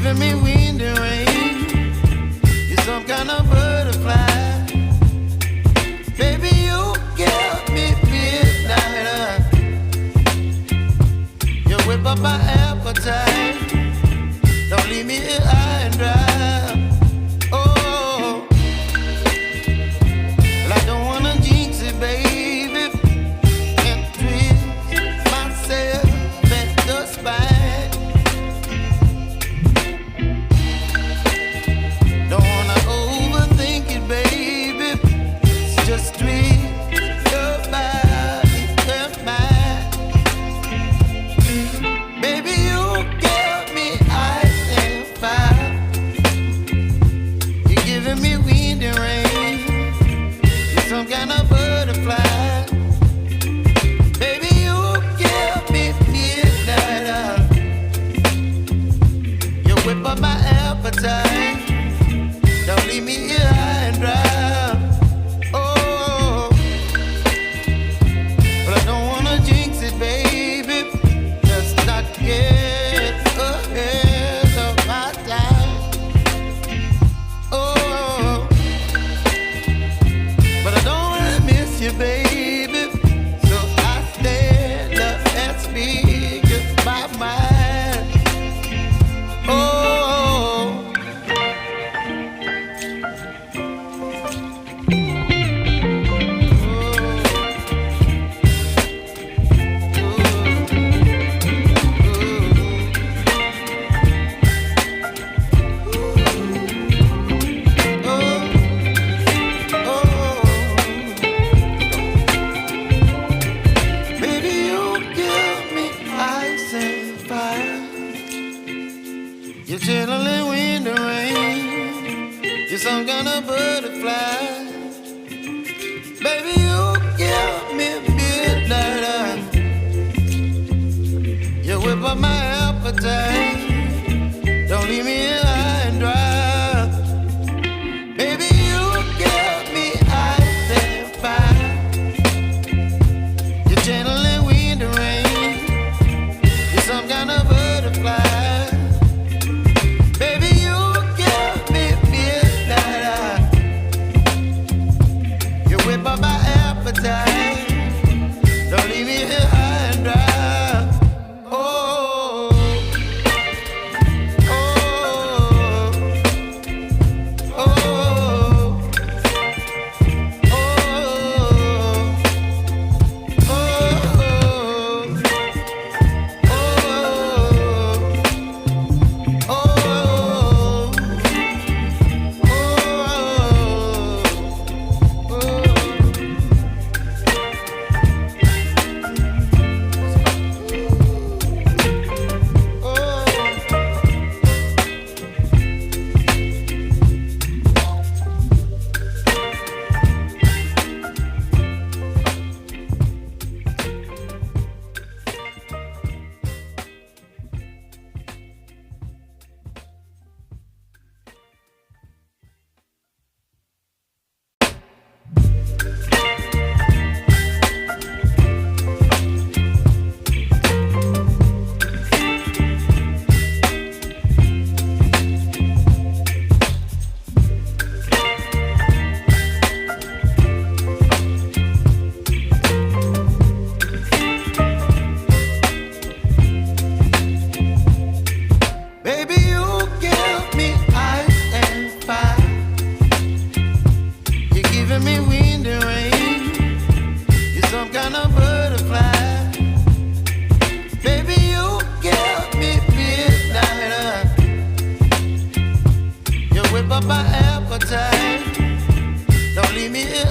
giving me wind and rain. You're some kind of butterfly. Baby, you give me midnight. You whip up my appetite. Don't leave me here high and dry. Oh, well, I don't wanna jinx it, baby, and twist myself at the spine. Don't wanna overthink it, baby. It's just twist your body and mine. Baby, you give me ice and fire. You're giving me wind and rain. You're some kind of butterfly. Baby, you give me midnight. You whip up my appetite. Don't leave me here high and dry. Oh, but I don't wanna jinx it, baby. Let's not get ahead of my time. Oh, but I don't wanna miss you, baby. So I stand up and speak my mind. Oh. Baby, you give me ice and fire. You're channeling wind and rain. You're some kind of butterfly. Baby, you give me midnight. You whip up my appetite. Don't leave me here high and dry. Baby, you give me ice and fire. You're channeling wind and rain. You're some kind of butterfly. Baby, you give me midnight. You whip up my appetite. Don't leave me here high and dry. Oh, oh, oh, oh, baby, you give me ice and fire. You're giving me wind and rain. You're some kind of butterfly. Baby, you give me midnight. You whip up my appetite. Don't leave me here